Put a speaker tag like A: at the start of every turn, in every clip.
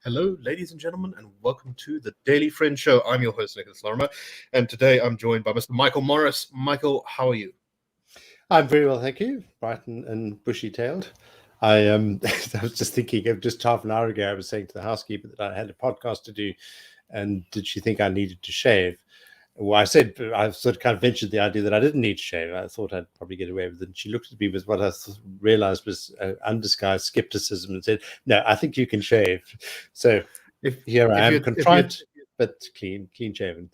A: Hello, ladies and gentlemen, and welcome to the Daily Friend Show. I'm your host, Nicholas Lorimer, and today I'm joined by Mr. Michael Morris. Michael, how are you?
B: I'm very well, thank you. Bright and bushy-tailed. I was just thinking of just half an hour ago, I was saying to the housekeeper that I had a podcast to do, and did she think I needed to shave? Well, I said, I sort of kind of ventured the idea that I didn't need to shave. I thought I'd probably get away with it. And she looked at me with what I realized was undisguised skepticism and said, no, I think you can shave. So here I am, contrite, but clean shaven.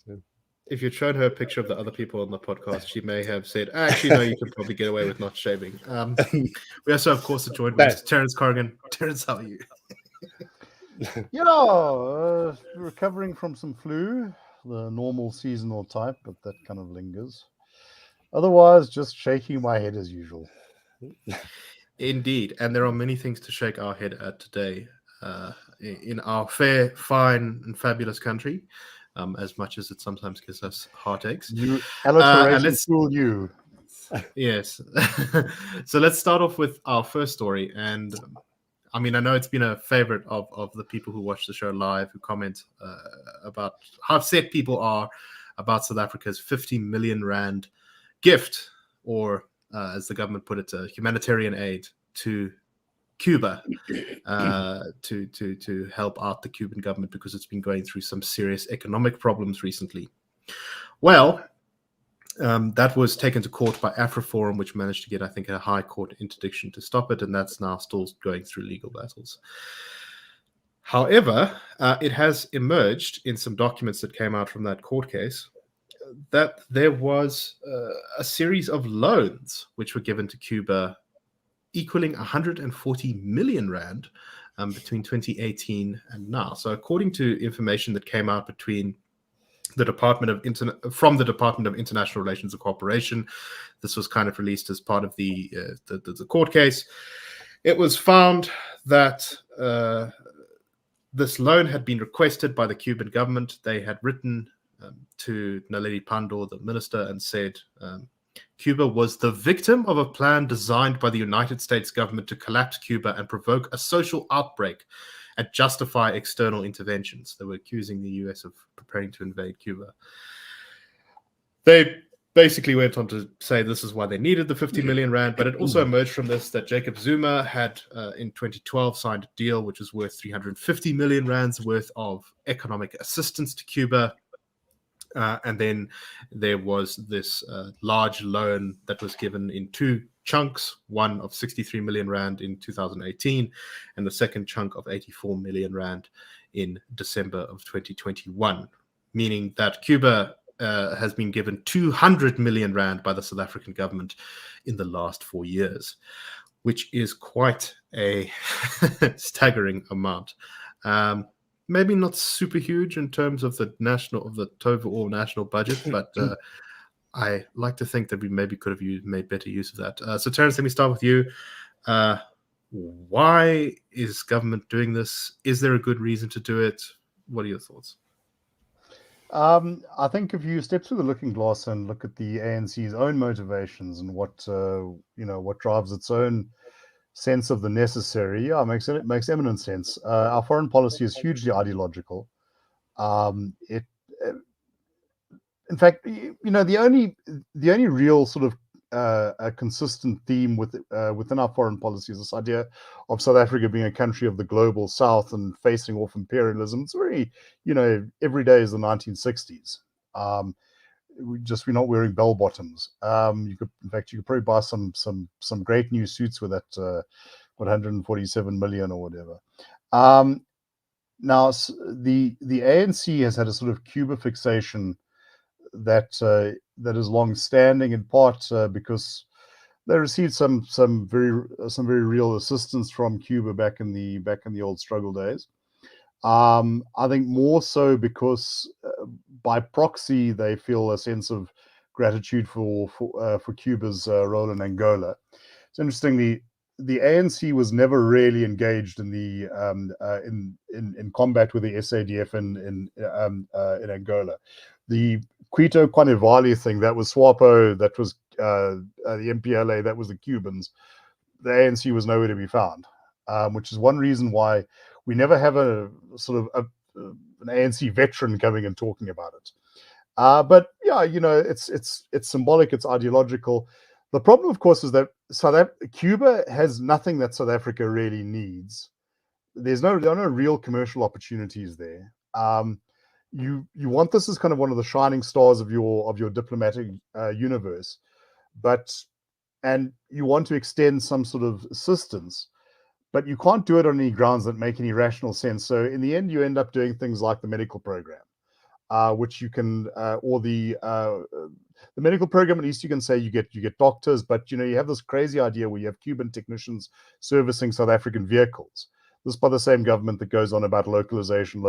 A: If you'd shown her a picture of the other people on the podcast, she may have said, actually, no, you can probably get away with not shaving. We also, of course, are joined by Terence Corrigan. Terence, how are you?
C: Yeah, recovering from some flu, the normal seasonal type, but that kind of lingers. Otherwise, just shaking my head as usual.
A: Indeed, and there are many things to shake our head at today in our fair, fine, and fabulous country. As much as it sometimes gives us heartaches.
C: You alliteration fool you.
A: Yes. So let's start off with our first story. And I mean, I know it's been a favorite of the people who watch the show live, who comment about how upset people are about South Africa's 50 million rand gift, or as the government put it, humanitarian aid to Cuba to help out the Cuban government because it's been going through some serious economic problems recently. Well, that was taken to court by AfriForum, which managed to get, I think, a high court interdiction to stop it, and that's now still going through legal battles. However, it has emerged in some documents that came out from that court case that there was a series of loans which were given to Cuba equaling 140 million rand between 2018 and now. So according to information that came out between the Department of International Relations and Cooperation, this was kind of released as part of the court case. It was found that this loan had been requested by the Cuban government. They had written to Naledi Pandor, the minister, and said Cuba was the victim of a plan designed by the United States government to collapse Cuba and provoke a social outbreak and justify external interventions. They were accusing the US of preparing to invade Cuba. They basically went on to say this is why they needed the 50 million rand, but it also emerged from this that Jacob Zuma had in 2012 signed a deal which was worth 350 million rands worth of economic assistance to Cuba. And then there was this large loan that was given in two chunks, one of 63 million rand in 2018, and the second chunk of 84 million rand in December of 2021, meaning that Cuba has been given 200 million rand by the South African government in the last 4 years, which is quite a staggering amount. Maybe not super huge in terms of the overall national budget, but I like to think that we maybe could have made better use of that. So, Terence, let me start with you. Why is government doing this? Is there a good reason to do it? What are your thoughts?
C: I think if you step through the looking glass and look at the ANC's own motivations and what drives its own sense of the necessary, it makes eminent sense. Our foreign policy is hugely ideological. In fact, the only real sort of a consistent theme within our foreign policy is this idea of South Africa being a country of the global South and facing off imperialism. It's very, every day is the 1960s. We're not wearing bell bottoms. You could probably buy some great new suits with that 147 million or whatever. Now the ANC has had a sort of Cuba fixation that is long standing, in part because they received some very real assistance from Cuba back in the old struggle days. I think more so because by proxy they feel a sense of gratitude for Cuba's role in Angola. So interestingly, the ANC was never really engaged in the in combat with the SADF in Angola. The Quito Carnivale thing, that was SWAPO, that was the MPLA, that was the Cubans. The ANC was nowhere to be found, which is one reason why we never have a sort of an ANC veteran coming and talking about it. But yeah, it's symbolic, it's ideological. The problem, of course, is that Cuba has nothing that South Africa really needs. There are no real commercial opportunities there. You want this as kind of one of the shining stars of your diplomatic universe, and you want to extend some sort of assistance, but you can't do it on any grounds that make any rational sense. So in the end, you end up doing things like the medical program, which you can, or the medical program. At least you can say you get doctors, but you have this crazy idea where you have Cuban technicians servicing South African vehicles. This is by the same government that goes on about localization,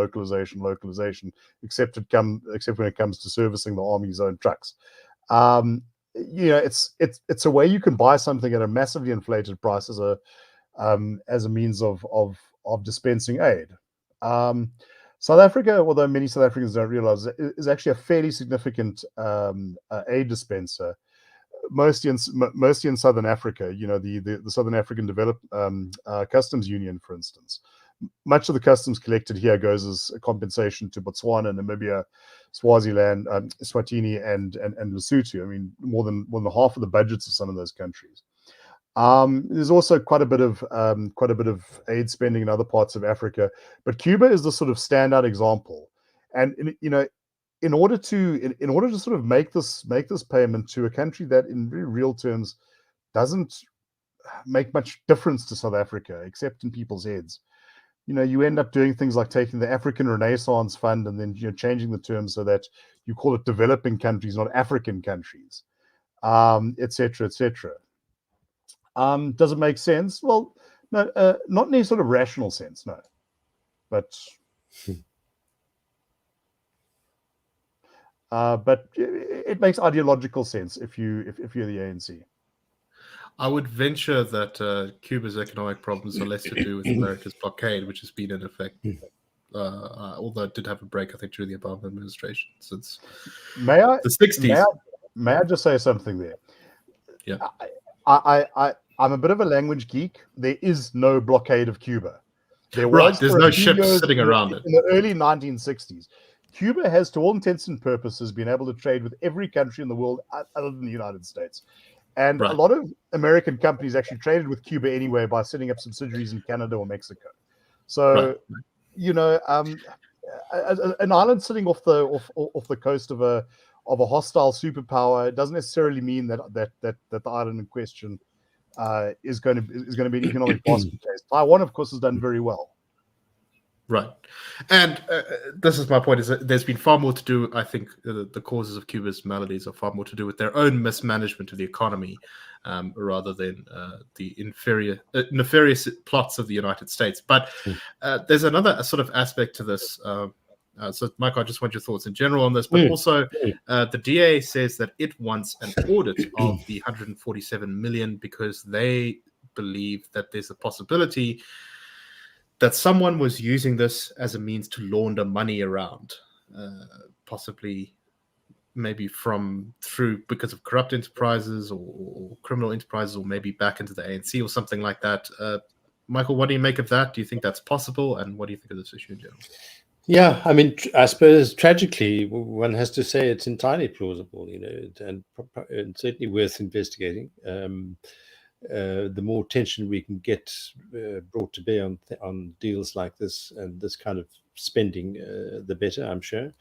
C: except when it comes to servicing the Army's own trucks. It's a way you can buy something at a massively inflated price as a means of dispensing aid. South Africa, although many South Africans don't realize, is actually a fairly significant aid dispenser, mostly in Southern Africa. The Southern African Customs Union, for instance. Much of the customs collected here goes as a compensation to Botswana, Namibia, Swaziland, Swatini, and Lesotho. I mean, more than half of the budgets of some of those countries. There's also quite a bit of aid spending in other parts of Africa, but Cuba is the sort of standout example. And in order to sort of make this payment to a country that, in very real terms, doesn't make much difference to South Africa except in people's heads, you end up doing things like taking the African Renaissance Fund and then changing the terms so that you call it developing countries, not African countries, etc., etc. Does it make sense? Well, no, not in any sort of rational sense, no. But it makes ideological sense if you're the ANC.
A: I would venture that Cuba's economic problems are less to do with America's blockade, which has been in effect, although it did have a break, I think, during the Obama administration since the 60s.
C: May I just say something there?
A: Yeah.
C: I'm a bit of a language geek. There is no blockade of Cuba.
A: There's no ships sitting around it.
C: In the early 1960s, Cuba has, to all intents and purposes, been able to trade with every country in the world other than the United States. And a lot of American companies actually traded with Cuba anyway by setting up subsidiaries in Canada or Mexico. So, an island sitting off the coast of a hostile superpower doesn't necessarily mean that the island in question is going to be an economic basket case. Taiwan, of course, has done very well.
A: Right. And this is my point, is that there's been far more to do, I think, the causes of Cuba's maladies are far more to do with their own mismanagement of the economy rather than the nefarious plots of the United States. But there's another sort of aspect to this. So, Michael, I just want your thoughts in general on this, but also the DA says that it wants an audit of the 147 million because they believe that there's a possibility that someone was using this as a means to launder money around, possibly maybe because of corrupt enterprises or criminal enterprises, or maybe back into the ANC or something like that. Michael, what do you make of that? Do you think that's possible? And what do you think of this issue in general?
B: Yeah, I mean, I suppose tragically, one has to say it's entirely plausible, and certainly worth investigating. The more attention we can get brought to bear on deals like this and this kind of spending, the better, I'm sure.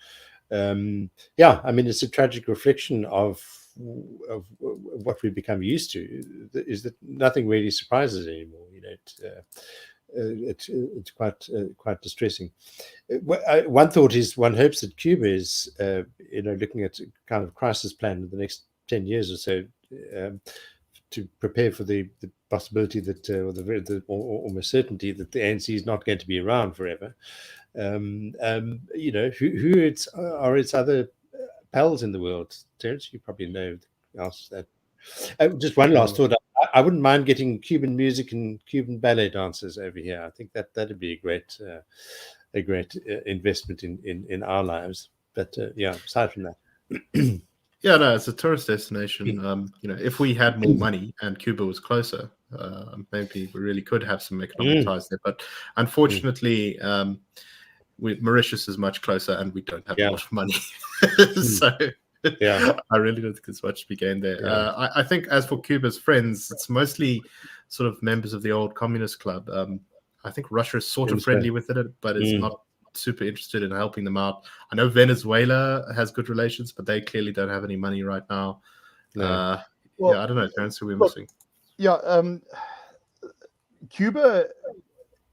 B: I mean, it's a tragic reflection of what we've become used to, is that nothing really surprises anymore. It's quite distressing. One thought is, one hopes that Cuba is, looking at a kind of crisis plan in the next 10 years or so, to prepare for the possibility that, or almost certainty that the ANC is not going to be around forever. Who are its other pals in the world? Terence, you probably know the answer to that. Just one last thought. I wouldn't mind getting Cuban music and Cuban ballet dancers over here. I think that'd be a great investment in our lives. But aside from that.
A: Yeah, no, it's a tourist destination. If we had more money and Cuba was closer, maybe we really could have some economic ties there. But unfortunately, Mauritius is much closer, and we don't have a lot of money. So I really don't think there's much to be gained there. I think as for Cuba's friends, it's mostly sort of members of the old communist club. I think Russia is sort of friendly with it, but it's not super interested in helping them out. I know Venezuela has good relations, but they clearly don't have any money right now. I don't know, Terence, who we're missing.
C: Cuba,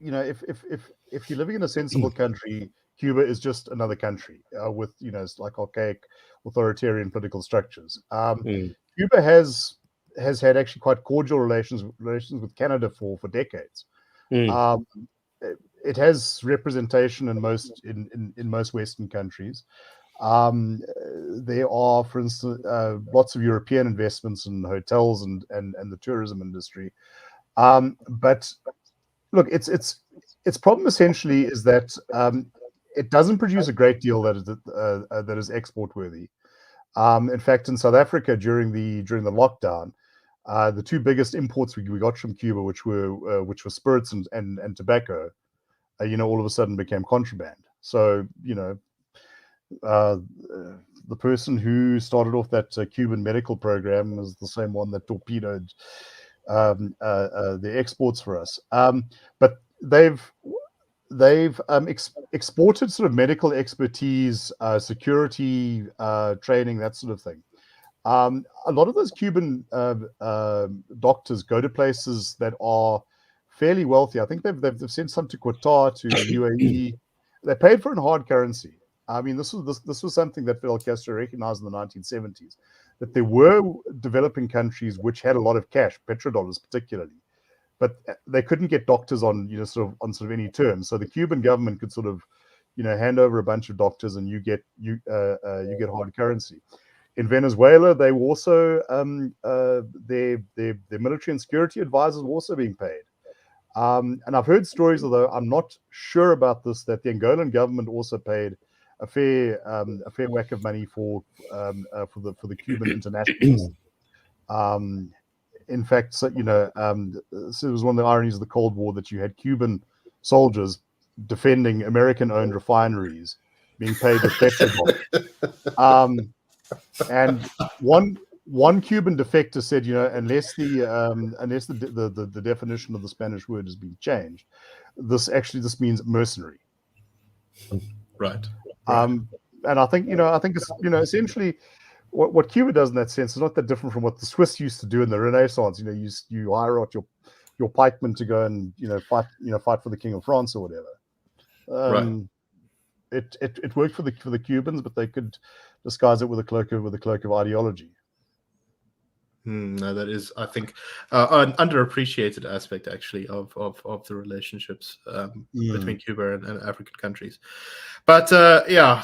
C: if you're living in a sensible country, Cuba is just another country with it's like archaic authoritarian political structures. Cuba has had actually quite cordial relations with Canada for decades. It has representation in most Western countries. There are, for instance, lots of European investments in hotels and the tourism industry. But look, its problem essentially is that it doesn't produce a great deal that is export worthy. In fact, in South Africa during the lockdown, the two biggest imports we got from Cuba, which were spirits and tobacco, all of a sudden became contraband. So the person who started off that Cuban medical program is the same one that torpedoed the exports for us. But they've exported sort of medical expertise, security training, that sort of thing. A lot of those Cuban doctors go to places that are fairly wealthy. I think they've sent some to Qatar, to UAE. They paid for it in hard currency. I mean, this was something that Fidel Castro recognized in the 1970s, that there were developing countries which had a lot of cash, petrodollars particularly, but they couldn't get doctors on sort of any terms. So the Cuban government could sort of hand over a bunch of doctors, and you get hard currency. In Venezuela, they were also their military and security advisors were also being paid. And I've heard stories, although I'm not sure about this, that the Angolan government also paid a fair whack of money for the Cuban internationals. In fact, so, so it was one of the ironies of the Cold War that you had Cuban soldiers defending American-owned refineries being paid with petrodollars. And one Cuban defector said, unless the definition of the Spanish word has been changed, this means mercenary.
A: Right.
C: And I think it's essentially what Cuba does in that sense is not that different from what the Swiss used to do in the Renaissance. You hire out your pikemen to go and fight for the King of France or whatever.
A: Right.
C: It worked for the Cubans, but they could disguise it with a cloak of ideology.
A: No, that is, I think, an underappreciated aspect actually of the relationships between Cuba and African countries. But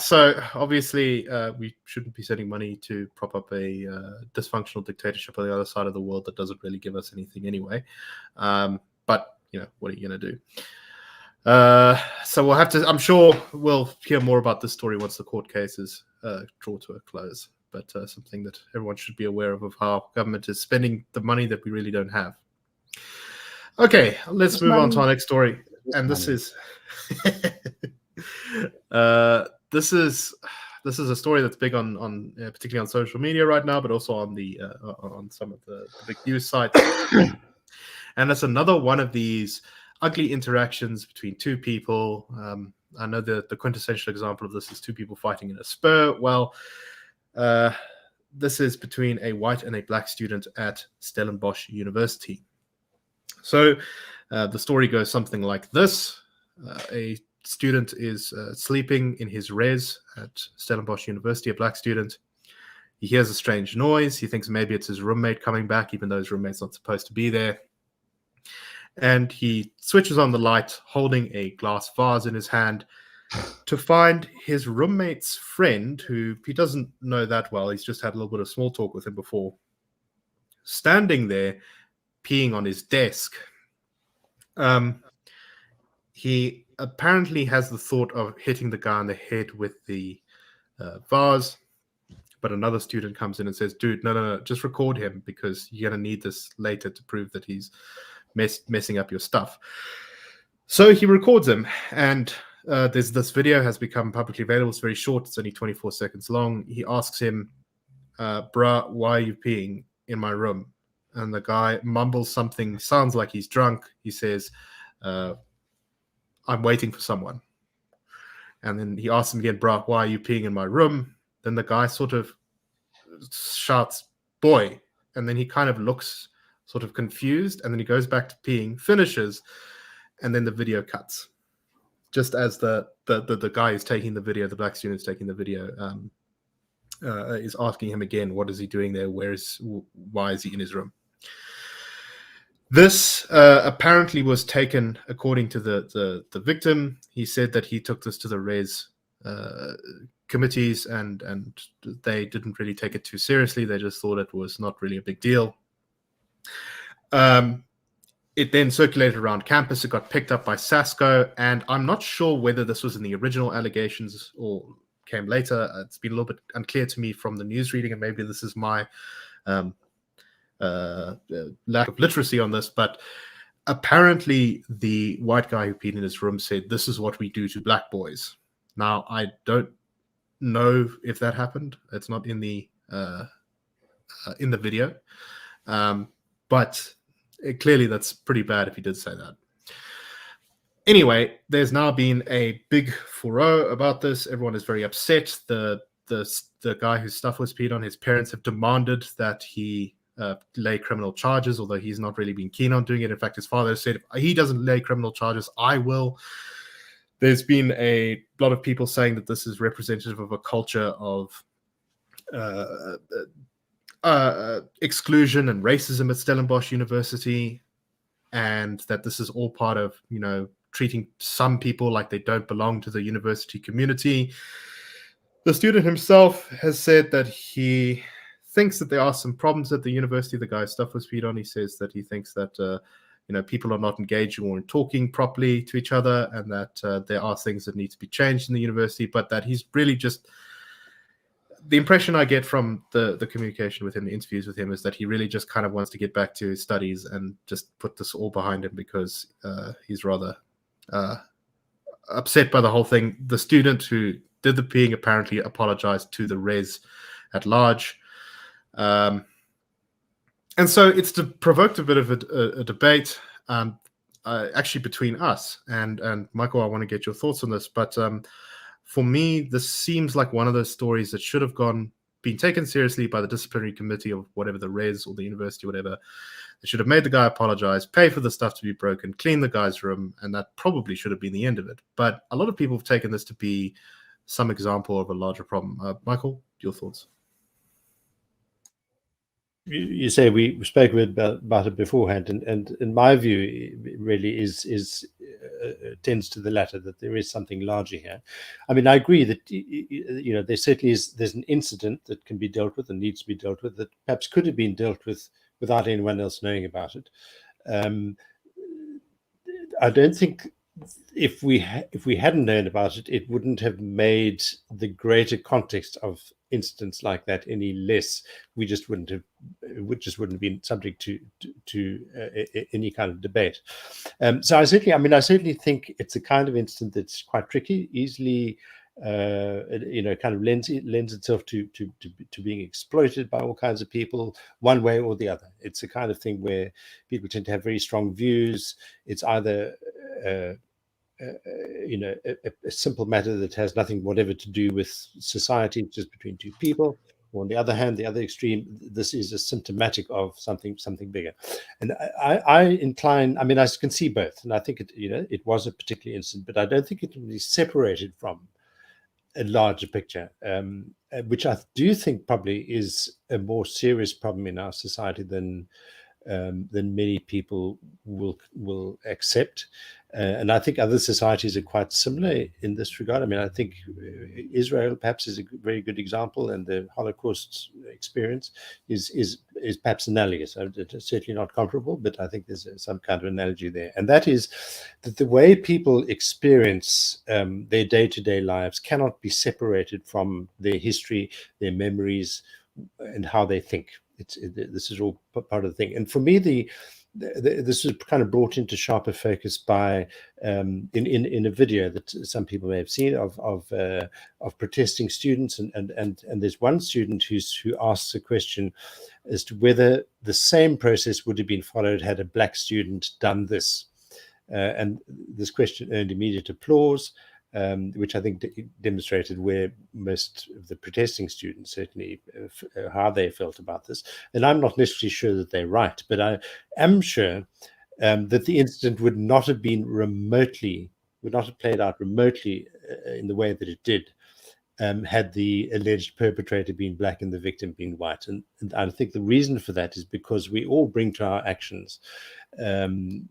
A: so obviously we shouldn't be sending money to prop up a dysfunctional dictatorship on the other side of the world that doesn't really give us anything anyway. But what are you going to do? So we'll have to. I'm sure we'll hear more about this story once the court case is drawn to a close. But something that everyone should be aware of how government is spending the money that we really don't have. Okay, let's move on to our next story. And this is this is a story that's big on particularly on social media right now, but also on the on some of the big news sites. And it's another one of these ugly interactions between two people. I know the quintessential example of this is two people fighting in a Spur. Well, this is between a white and a black student at Stellenbosch University. So the story goes something like this. A student is sleeping in his res at Stellenbosch University, a black student. He hears a strange noise. He thinks maybe it's his roommate coming back, even though his roommate's not supposed to be there. And he switches on the light, holding a glass vase in his hand, to find his roommate's friend, who he doesn't know that well. He's just had a little bit of small talk with him before, standing there, peeing on his desk. He apparently has the thought of hitting the guy on the head with the vase, but another student comes in and says, dude, no, just record him because you're going to need this later to prove that he's messing up your stuff. So he records him, and there's this video has become publicly available. It's very short. It's only 24 seconds long. He asks him, bruh, why are you peeing in my room? And the guy mumbles something, sounds like he's drunk. He says, I'm waiting for someone. And then he asks him again, bruh, why are you peeing in my room? Then the guy sort of shouts, boy. And then he kind of looks sort of confused. And then he goes back to peeing, finishes. And then the video cuts. Just as the guy who's taking the video, the black student's taking the video, is asking him again, what is he doing there? Why is he in his room? This apparently was taken, according to the victim. He said that he took this to the res committees and they didn't really take it too seriously. They just thought it was not really a big deal. It then circulated around campus. It got picked up by SASCO, and I'm not sure whether this was in the original allegations or came later. It's been a little bit unclear to me from the news reading, and maybe this is my lack of literacy on this, but apparently the white guy who peed in his room said, this is what we do to black boys. Now, I don't know if that happened. It's not in the video. But clearly that's pretty bad if he did say that. Anyway, there's now been a big furore about this. Everyone is very upset. The guy whose stuff was peed on, his parents have demanded that he lay criminal charges, although he's not really been keen on doing it. In fact, his father said, if he doesn't lay criminal charges, I will. There's been a lot of people saying that this is representative of a culture of exclusion and racism at Stellenbosch University, and that this is all part of, treating some people like they don't belong to the university community. The student himself has said that he thinks that there are some problems at the university. The guy's stuff was peed on. He says that he thinks that people are not engaging or talking properly to each other, and that there are things that need to be changed in the university, but that he's really just, the impression I get from the communication with him, the interviews with him, is that he really just kind of wants to get back to his studies and just put this all behind him because he's rather upset by the whole thing. The student who did the peeing apparently apologized to the res at large. And so it's provoked a bit of a debate, actually between us. And Michael, I want to get your thoughts on this. But for me, this seems like one of those stories that should have been taken seriously by the disciplinary committee of whatever, the res or the university, whatever. They should have made the guy apologize, pay for the stuff to be broken, clean the guy's room, and that probably should have been the end of it. But a lot of people have taken this to be some example of a larger problem. Michael, your thoughts?
B: You say we spoke a bit about it beforehand, and in my view, it really tends to the latter, that there is something larger here. I mean, I agree that there certainly there's an incident that can be dealt with and needs to be dealt with that perhaps could have been dealt with without anyone else knowing about it. I don't think if we hadn't known about it, it wouldn't have made the greater context of incidents like that any less. It just wouldn't have been subject to any kind of debate. So I certainly think it's a kind of incident that's quite tricky, easily kind of lends itself to being exploited by all kinds of people, one way or the other. It's a kind of thing where people tend to have very strong views. It's either a simple matter that has nothing whatever to do with society, just between two people, or on the other hand, the other extreme, this is a symptomatic of something bigger. And I incline, I can see both, and I think it was a particular incident, but I don't think it can be separated from a larger picture, which I do think probably is a more serious problem in our society than many people will accept. And I think other societies are quite similar in this regard. I mean, I think Israel perhaps is a very good example, and the Holocaust experience is perhaps analogous. It's certainly not comparable, but I think there's some kind of analogy there. And that is that the way people experience their day-to-day lives cannot be separated from their history, their memories, and how they think. This is all part of the thing. And for me, this was kind of brought into sharper focus by in a video that some people may have seen of protesting students, and there's one student who asks a question as to whether the same process would have been followed had a black student done this, and this question earned immediate applause. Which I think demonstrated where most of the protesting students certainly how they felt about this. And I'm not necessarily sure that they're right, but I am sure that the incident would not have played out remotely in the way that it did had the alleged perpetrator been black and the victim been white. And I think the reason for that is because we all bring to our actions and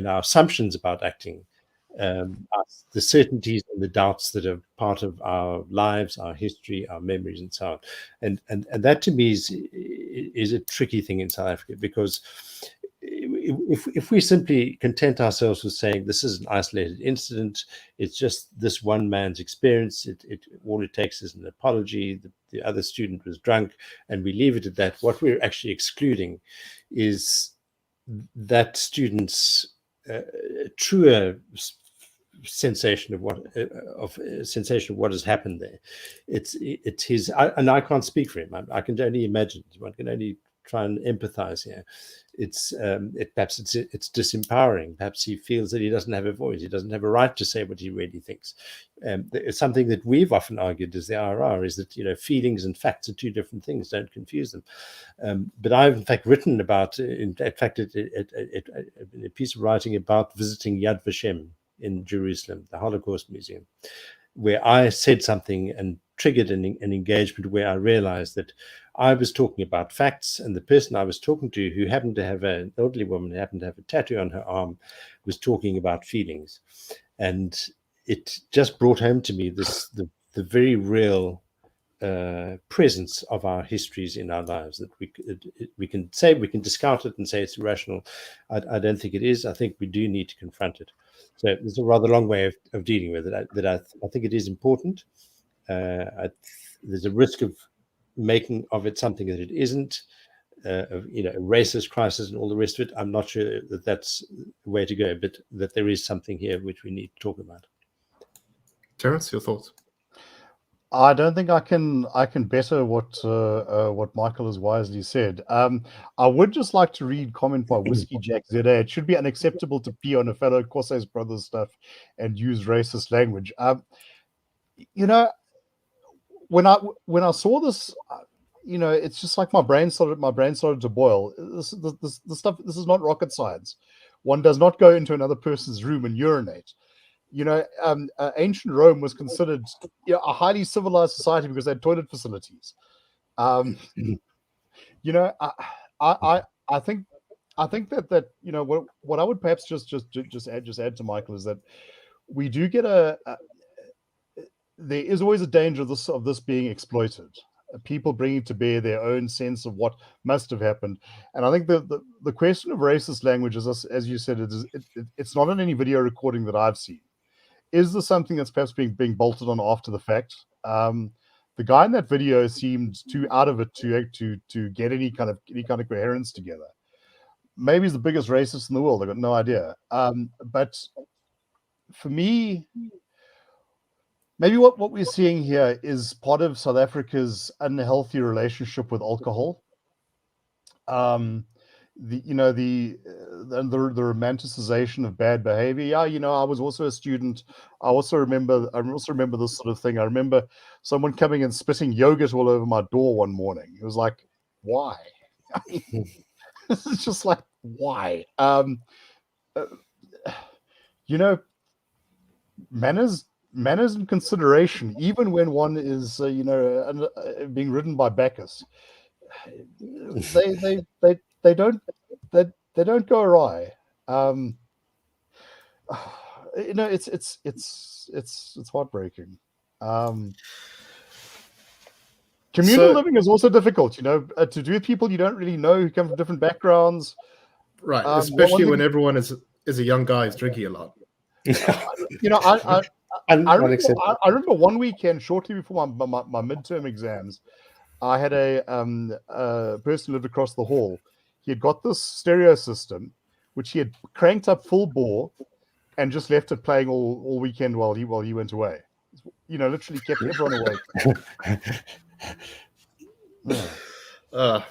B: our assumptions about acting the certainties and the doubts that are part of our lives, our history, our memories, and so on. And that to me is a tricky thing in South Africa, because if we simply content ourselves with saying this is an isolated incident, it's just this one man's experience, all it takes is an apology, the other student was drunk, and we leave it at that, what we're actually excluding is that student's truer sensation of what has happened there. It's his, and I can't speak for him. I can only imagine. One can only try and empathize here. Perhaps it's disempowering. Perhaps he feels that he doesn't have a voice. He doesn't have a right to say what he really thinks. It's something that we've often argued as the RR is that feelings and facts are two different things. Don't confuse them. But I've in fact written about, in fact, a piece of writing about visiting Yad Vashem in Jerusalem, the Holocaust Museum, where I said something and triggered an engagement where I realized that I was talking about facts, and the person I was talking to, who happened to have an elderly woman who happened to have a tattoo on her arm, was talking about feelings. And it just brought home to me the very real presence of our histories in our lives, that we can discount it and say it's irrational. I don't think it is. I think we do need to confront it. So there's a rather long way of dealing with it. I think it is important. There's a risk of making of it something that it isn't, a racist crisis and all the rest of it. I'm not sure that that's the way to go, but that there is something here which we need to talk about.
A: Terence, your thoughts?
C: I don't think I can better what Michael has wisely said. I would just like to read comment by Whiskey Jack ZA. It should be unacceptable to pee on a fellow Corsair's brother's stuff and use racist language. When I saw this, it's just like my brain started to boil. This stuff. This is not rocket science. One does not go into another person's room and urinate. Ancient Rome was considered a highly civilized society because they had toilet facilities. I think that what I would perhaps just add to Michael is that we do get there is always a danger of this being exploited. People bringing to bear their own sense of what must have happened, and I think the question of racist language is, as you said, it's not in any video recording that I've seen. Is this something that's perhaps being bolted on after the fact? The guy in that video seemed too out of it to get any kind of coherence together. Maybe he's the biggest racist in the world. I got no idea. But for me, maybe what we're seeing here is part of South Africa's unhealthy relationship with alcohol. The romanticization of bad behavior. Yeah, I was also a student. I also remember this sort of thing. I remember someone coming and spitting yogurt all over my door one morning. It was like, why? It's just like, why? Manners and consideration, even when one is being ridden by Bacchus, they don't go awry. it's heartbreaking. Communal living is also difficult, to do with people you don't really know who come from different backgrounds.
A: Right,
C: One
A: especially
C: thing-
A: when everyone is a young guy is drinking a lot.
C: I remember one weekend shortly before my midterm exams, I had a person who lived across the hall. He had got this stereo system, which he had cranked up full bore, and just left it playing all weekend while he went away. Literally kept everyone awake.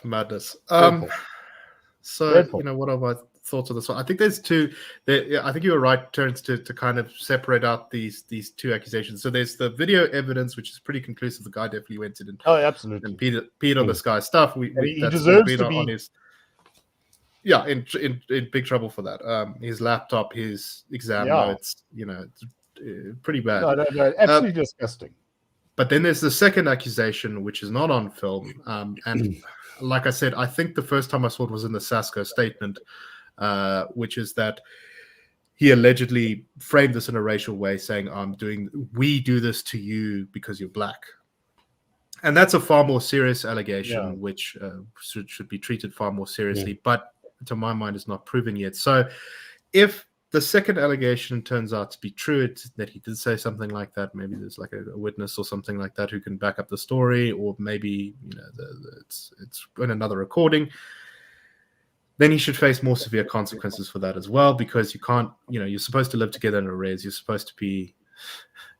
A: Madness.
C: Dreadful.
A: So
C: Dreadful.
A: what are my thoughts on this one? I think there's two. I think you were right, Terence, to kind of separate out these two accusations. So there's the video evidence, which is pretty conclusive. The guy definitely went in and
C: absolutely
A: peed on this guy's stuff.
C: he
A: that's
C: deserves
A: been
C: to
A: on
C: be.
A: his. Yeah, in big trouble for that. His laptop, his exam notes, it's, pretty bad.
C: No, absolutely disgusting.
A: But then there's the second accusation, which is not on film. And like I said, I think the first time I saw it was in the Sasko statement, which is that he allegedly framed this in a racial way, saying, we do this to you because you're black. And that's a far more serious allegation, which should be treated far more seriously. But to my mind, is not proven yet. So if the second allegation turns out to be true, that he did say something like that, maybe there's like a witness or something like that who can back up the story, or maybe it's in another recording, then he should face more severe consequences for that as well, because you can't, you're supposed to live together in a res, you're supposed to be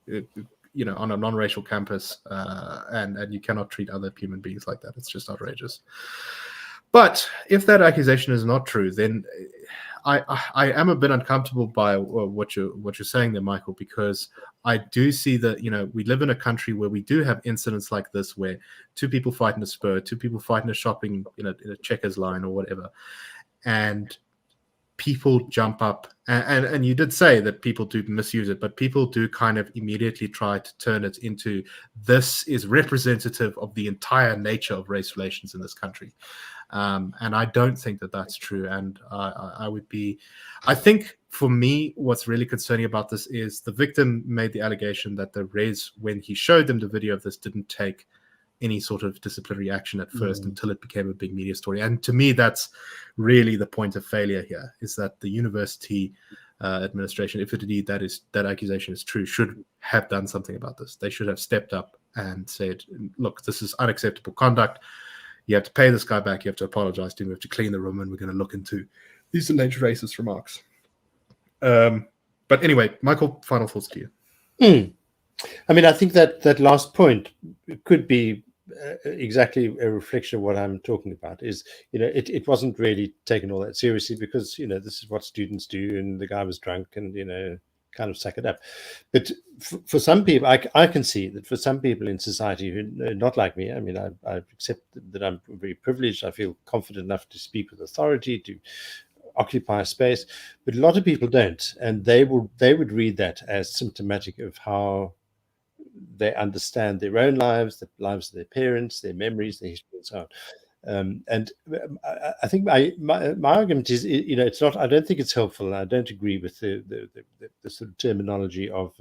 A: on a non-racial campus, and you cannot treat other human beings like that. It's just outrageous. But if that accusation is not true, then I am a bit uncomfortable by what you're saying there, Michael, because I do see that we live in a country where we do have incidents like this, where two people fight in a Spur, two people fight in a shopping in a Checkers line or whatever, and people jump up, and you did say that people do misuse it, but people do kind of immediately try to turn it into, this is representative of the entire nature of race relations in this country. And I don't think that that's true. And I think for me, what's really concerning about this is the victim made the allegation that the res, when he showed them the video of this, didn't take any sort of disciplinary action at first until it became a big media story. And to me, that's really the point of failure here, is that the university administration, if indeed that accusation is true, should have done something about this. They should have stepped up and said, look, this is unacceptable conduct. You have to pay this guy back. You have to apologize to him. We have to clean the room, and we're going to look into these alleged racist remarks. But anyway, Michael, final thoughts to you.
B: I mean, I think that last point could be exactly a reflection of what I'm talking about. Is it wasn't really taken all that seriously, because this is what students do, and the guy was drunk, and kind of suck it up. But for some people, I can see that for some people in society who are not like me, I mean, I accept that I'm very privileged. I feel confident enough to speak with authority, to occupy space, but a lot of people don't, and they would read that as symptomatic of how they understand their own lives, the lives of their parents, their memories, their history, and so on. And I think my argument is, it's not. I don't think it's helpful, and I don't agree with the sort of terminology of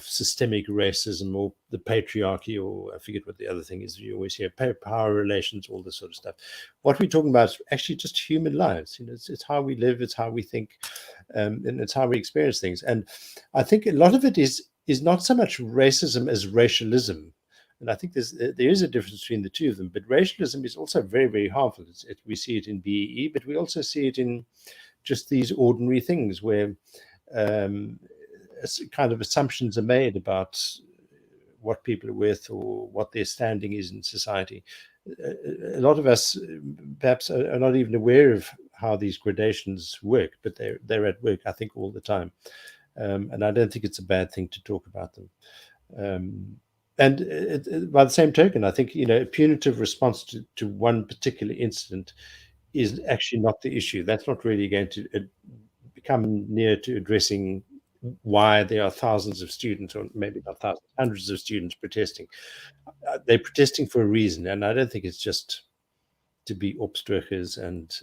B: systemic racism or the patriarchy, or I forget what the other thing is. You always hear power relations, all this sort of stuff. What we're talking about is actually just human lives. It's how we live, it's how we think, and it's how we experience things. And I think a lot of it is not so much racism as racialism. And I think there is a difference between the two of them. But racialism is also very, very harmful. We see it in BEE, but we also see it in just these ordinary things where kind of assumptions are made about what people are with or what their standing is in society. A lot of us perhaps are not even aware of how these gradations work, but they're at work, I think, all the time. And I don't think it's a bad thing to talk about them. And by the same token, I think a punitive response to one particular incident is actually not the issue. That's not really going to become near to addressing why there are thousands of students, or maybe not thousands, hundreds of students protesting. They're protesting for a reason, and I don't think it's just to be opstruckers and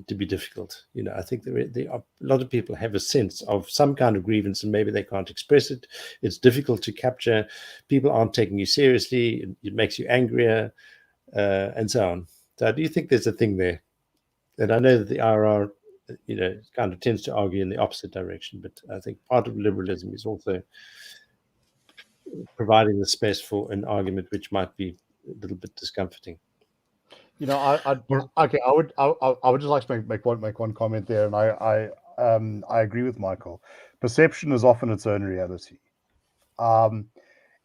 B: to be difficult. I think there are a lot of people have a sense of some kind of grievance, and maybe they can't express it. It's difficult to capture. People aren't taking you seriously. It makes you angrier, and so on. So I do think there's a thing there. And I know that the IRR, kind of tends to argue in the opposite direction, but I think part of liberalism is also providing the space for an argument which might be a little bit discomforting.
C: I would just like to make one comment there, and I agree with Michael. Perception is often its own reality.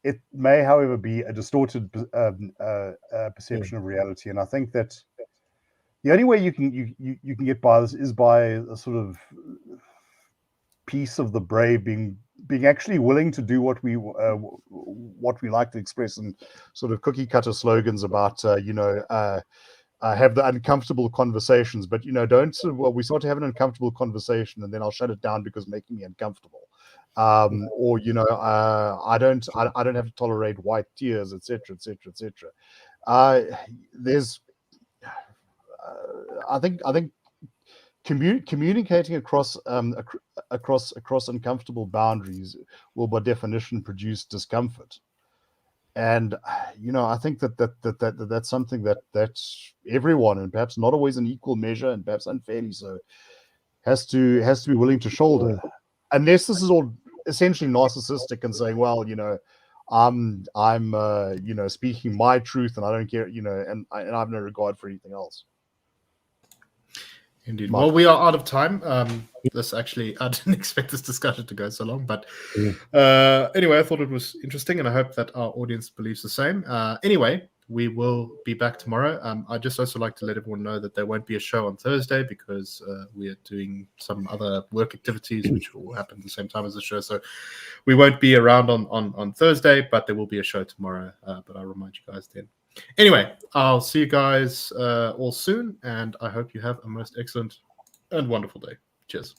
C: It may, however, be a distorted perception of reality, and I think that the only way you can get by this is by a sort of piece of the brave being actually willing to do what we like to express in sort of cookie cutter slogans about have the uncomfortable conversations, but don't we start to have an uncomfortable conversation and then I'll shut it down because it's making me uncomfortable, or I don't have to tolerate white tears, etc. There's I think communicating across uncomfortable boundaries will by definition produce discomfort, and I think that's something that everyone, and perhaps not always in equal measure and perhaps unfairly so, has to be willing to shoulder, unless this is all essentially narcissistic and saying, well, I'm speaking my truth and I don't care, and I have no regard for anything else.
A: Indeed. Well, we are out of time. I didn't expect this discussion to go so long, but anyway, I thought it was interesting, and I hope that our audience believes the same. Anyway, we will be back tomorrow. I just also like to let everyone know that there won't be a show on Thursday because we are doing some other work activities which will happen at the same time as the show. So we won't be around on Thursday, but there will be a show tomorrow. But I'll remind you guys then. Anyway, I'll see you guys all soon, and I hope you have a most excellent and wonderful day. Cheers.